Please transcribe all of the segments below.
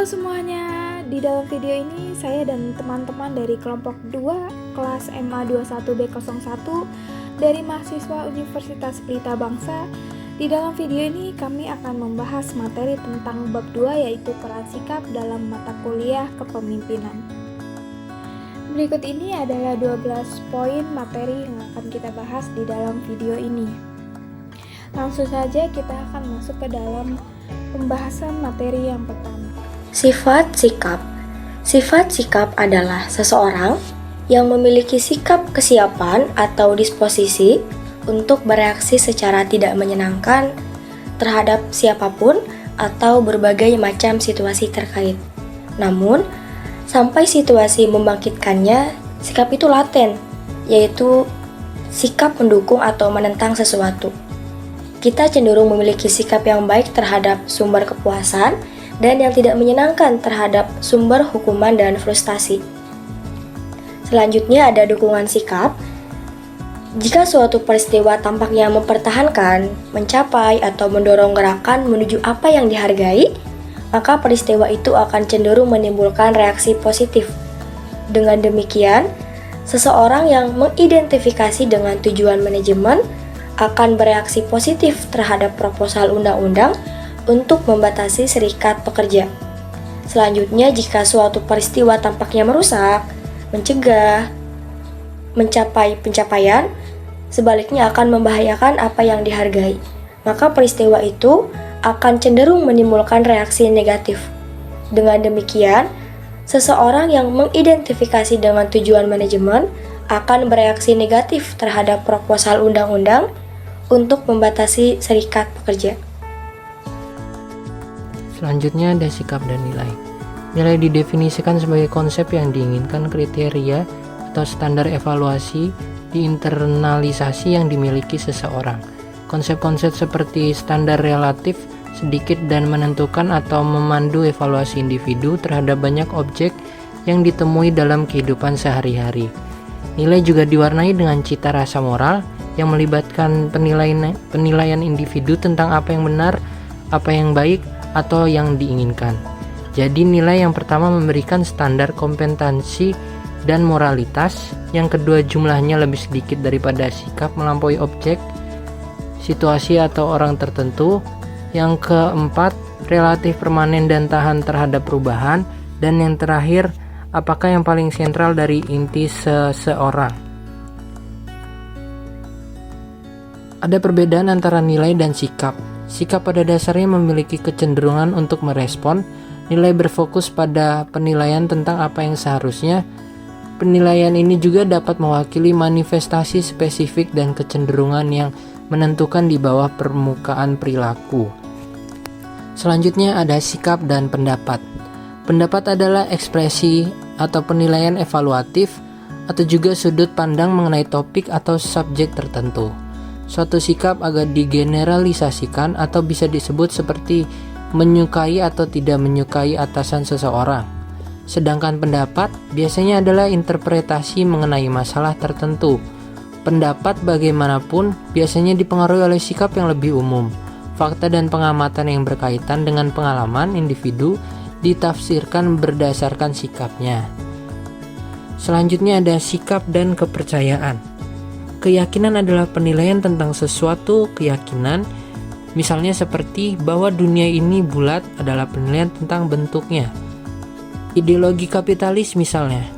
Halo semuanya, di dalam video ini saya dan teman-teman dari kelompok 2 kelas MA 21B01 dari mahasiswa Universitas Pelita Bangsa. Di dalam video ini kami akan membahas materi tentang bab 2 yaitu peran sikap dalam mata kuliah kepemimpinan. Berikut ini adalah 12 poin materi yang akan kita bahas di dalam video ini. Langsung saja kita akan masuk ke dalam pembahasan materi yang pertama. Sifat sikap. Sifat sikap adalah seseorang yang memiliki sikap kesiapan atau disposisi untuk bereaksi secara tidak menyenangkan terhadap siapapun atau berbagai macam situasi terkait. Namun, sampai situasi membangkitkannya, sikap itu laten, yaitu sikap mendukung atau menentang sesuatu. Kita cenderung memiliki sikap yang baik terhadap sumber kepuasan dan yang tidak menyenangkan terhadap sumber hukuman dan frustasi. Selanjutnya ada dukungan sikap. Jika suatu peristiwa tampaknya mempertahankan, mencapai, atau mendorong gerakan menuju apa yang dihargai, maka peristiwa itu akan cenderung menimbulkan reaksi positif. Dengan demikian, seseorang yang mengidentifikasi dengan tujuan manajemen akan bereaksi positif terhadap proposal undang-undang untuk membatasi serikat pekerja. Selanjutnya, jika suatu peristiwa tampaknya merusak, mencegah, mencapai pencapaian, sebaliknya akan membahayakan apa yang dihargai, maka peristiwa itu akan cenderung menimbulkan reaksi negatif. Dengan demikian, seseorang yang mengidentifikasi dengan tujuan manajemen akan bereaksi negatif terhadap proposal undang-undang untuk membatasi serikat pekerja. Selanjutnya ada sikap dan nilai. Nilai didefinisikan sebagai konsep yang diinginkan, kriteria atau standar evaluasi diinternalisasi yang dimiliki seseorang. Konsep-konsep seperti standar relatif sedikit dan menentukan atau memandu evaluasi individu terhadap banyak objek yang ditemui dalam kehidupan sehari-hari. Nilai juga diwarnai dengan cita rasa moral yang melibatkan penilaian individu tentang apa yang benar, apa yang baik, atau yang diinginkan. Jadi nilai yang pertama memberikan standar kompetensi dan moralitas, yang kedua jumlahnya lebih sedikit daripada sikap melampaui objek, situasi atau orang tertentu, yang keempat relatif permanen dan tahan terhadap perubahan, dan yang terakhir apakah yang paling sentral dari inti seseorang. Ada perbedaan antara nilai dan sikap. Sikap pada dasarnya memiliki kecenderungan untuk merespon, nilai berfokus pada penilaian tentang apa yang seharusnya. Penilaian ini juga dapat mewakili manifestasi spesifik dan kecenderungan yang menentukan di bawah permukaan perilaku. Selanjutnya ada sikap dan pendapat. Pendapat adalah ekspresi atau penilaian evaluatif atau juga sudut pandang mengenai topik atau subjek tertentu. Suatu sikap agak digeneralisasikan atau bisa disebut seperti menyukai atau tidak menyukai atasan seseorang. Sedangkan pendapat biasanya adalah interpretasi mengenai masalah tertentu. Pendapat bagaimanapun biasanya dipengaruhi oleh sikap yang lebih umum. Fakta dan pengamatan yang berkaitan dengan pengalaman individu ditafsirkan berdasarkan sikapnya. Selanjutnya ada sikap dan kepercayaan. Keyakinan adalah penilaian tentang sesuatu keyakinan, misalnya seperti bahwa dunia ini bulat adalah penilaian tentang bentuknya. Ideologi kapitalis misalnya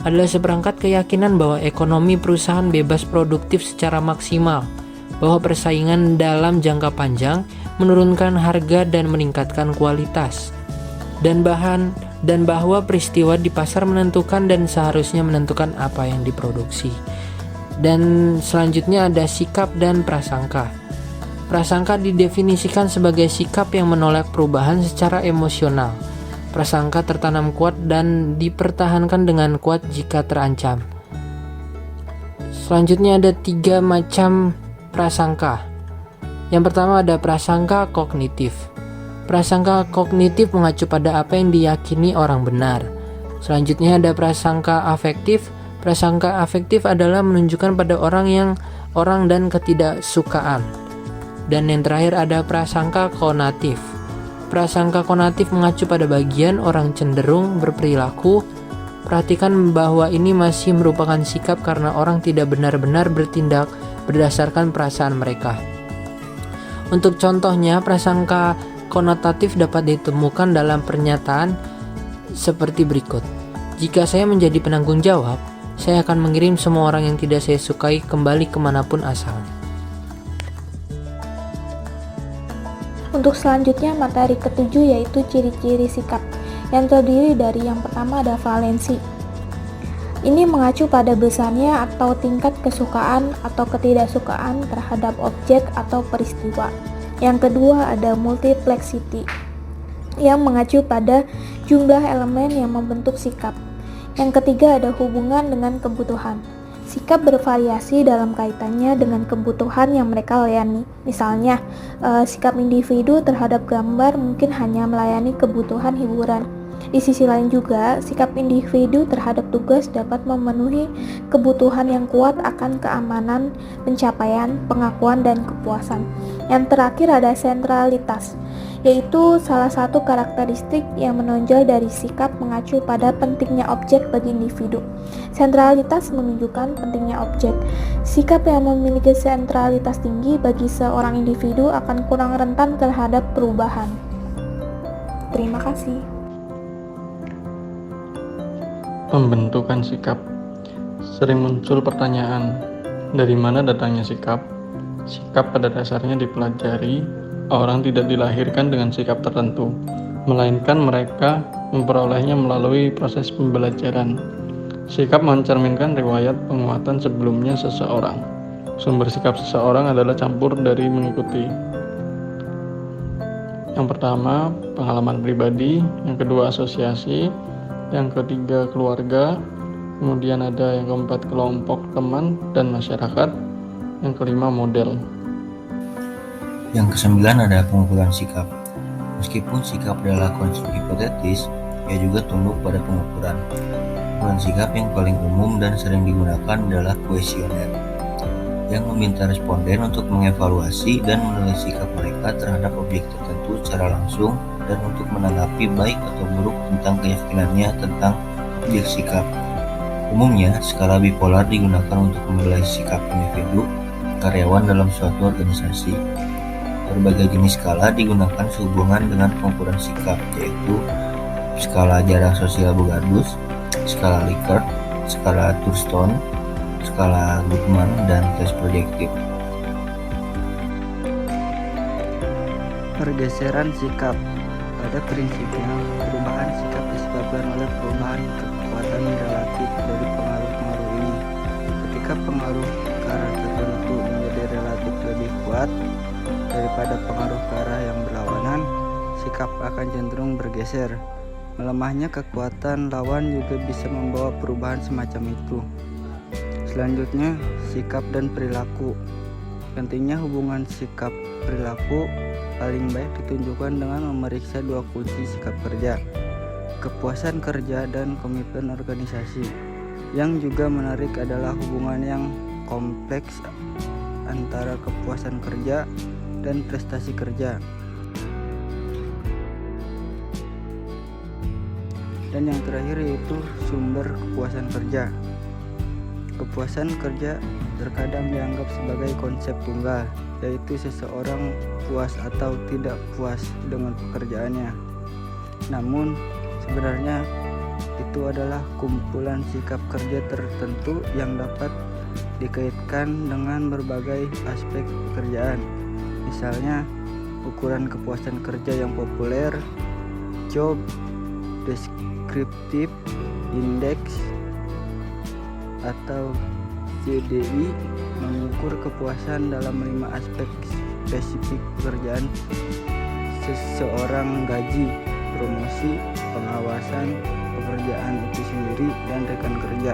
adalah seperangkat keyakinan bahwa ekonomi perusahaan bebas produktif secara maksimal, bahwa persaingan dalam jangka panjang menurunkan harga dan meningkatkan kualitas, dan bahwa peristiwa di pasar menentukan dan seharusnya menentukan apa yang diproduksi. Dan selanjutnya ada sikap dan prasangka. Prasangka didefinisikan sebagai sikap yang menolak perubahan secara emosional. Prasangka tertanam kuat dan dipertahankan dengan kuat jika terancam. Selanjutnya ada 3 macam prasangka. Yang pertama ada prasangka kognitif. Prasangka kognitif mengacu pada apa yang diyakini orang benar. Selanjutnya ada prasangka afektif. Prasangka afektif adalah menunjukkan pada orang dan ketidaksukaan. Dan yang terakhir ada prasangka konatif. Prasangka konatif mengacu pada bagian orang cenderung berperilaku. Perhatikan bahwa ini masih merupakan sikap karena orang tidak benar-benar bertindak berdasarkan perasaan mereka. Untuk contohnya, prasangka konotatif dapat ditemukan dalam pernyataan seperti berikut. Jika saya menjadi penanggung jawab, saya akan mengirim semua orang yang tidak saya sukai kembali kemanapun asalnya. Untuk selanjutnya, materi ketujuh yaitu ciri-ciri sikap, yang terdiri dari yang pertama ada valensi. Ini mengacu pada besarnya atau tingkat kesukaan atau ketidaksukaan terhadap objek atau peristiwa. Yang kedua ada multiplexity, yang mengacu pada jumlah elemen yang membentuk sikap. Yang ketiga ada hubungan dengan kebutuhan. Sikap bervariasi dalam kaitannya dengan kebutuhan yang mereka layani. Misalnya, sikap individu terhadap gambar mungkin hanya melayani kebutuhan hiburan. Di sisi lain juga, sikap individu terhadap tugas dapat memenuhi kebutuhan yang kuat akan keamanan, pencapaian, pengakuan, dan kepuasan. Yang terakhir ada sentralitas, yaitu salah satu karakteristik yang menonjol dari sikap mengacu pada pentingnya objek bagi individu. Sentralitas menunjukkan pentingnya objek. Sikap yang memiliki sentralitas tinggi bagi seorang individu akan kurang rentan terhadap perubahan. Terima kasih. Pembentukan sikap. Sering muncul pertanyaan, dari mana datangnya sikap? Sikap pada dasarnya dipelajari. Orang tidak dilahirkan dengan sikap tertentu, melainkan mereka memperolehnya melalui proses pembelajaran. Sikap mencerminkan riwayat penguatan sebelumnya seseorang. Sumber sikap seseorang adalah campur dari mengikuti. Yang pertama, pengalaman pribadi. Yang kedua, asosiasi. Yang ketiga, keluarga. Kemudian ada yang keempat, kelompok teman dan masyarakat. Yang kelima, model. Yang kesembilan ada pengukuran sikap. Meskipun sikap adalah konstruk hipotetis, ia juga tunduk pada pengukuran. Pengukuran sikap yang paling umum dan sering digunakan adalah kuesioner, yang meminta responden untuk mengevaluasi dan menilai sikap mereka terhadap objek tertentu secara langsung dan untuk menanggapi baik atau buruk tentang keyakinannya tentang objek sikap. Umumnya, skala bipolar digunakan untuk menilai sikap individu, karyawan dalam suatu organisasi. Berbagai jenis skala digunakan sehubungan dengan pengukuran sikap, yaitu skala jarak sosial Bogardus, skala Likert, skala Thurston, skala Goodman, dan tes projektif. Pergeseran sikap. Pada prinsipnya, perubahan sikap disebabkan oleh perubahan kekuatan relatif dari pengaruh-pengaruh ini. Ketika pengaruh ke arah tertentu menjadi relatif lebih kuat daripada pengaruh ke arah yang berlawanan, sikap akan cenderung bergeser. Melemahnya kekuatan lawan juga bisa membawa perubahan semacam itu. Selanjutnya, sikap dan perilaku. Pentingnya hubungan sikap perilaku paling baik ditunjukkan dengan memeriksa dua kunci sikap kerja, kepuasan kerja dan komitmen organisasi. Yang juga menarik adalah hubungan yang kompleks antara kepuasan kerja dan prestasi kerja. Dan yang terakhir yaitu sumber kepuasan kerja. Kepuasan kerja terkadang dianggap sebagai konsep tunggal, yaitu seseorang puas atau tidak puas dengan pekerjaannya. Namun sebenarnya itu adalah kumpulan sikap kerja tertentu yang dapat dikaitkan dengan berbagai aspek pekerjaan. Misalnya, ukuran kepuasan kerja yang populer, job descriptive index atau JDI, mengukur kepuasan dalam 5 aspek spesifik pekerjaan seseorang: gaji, promosi, pengawasan, pekerjaan itu sendiri, dan rekan kerja.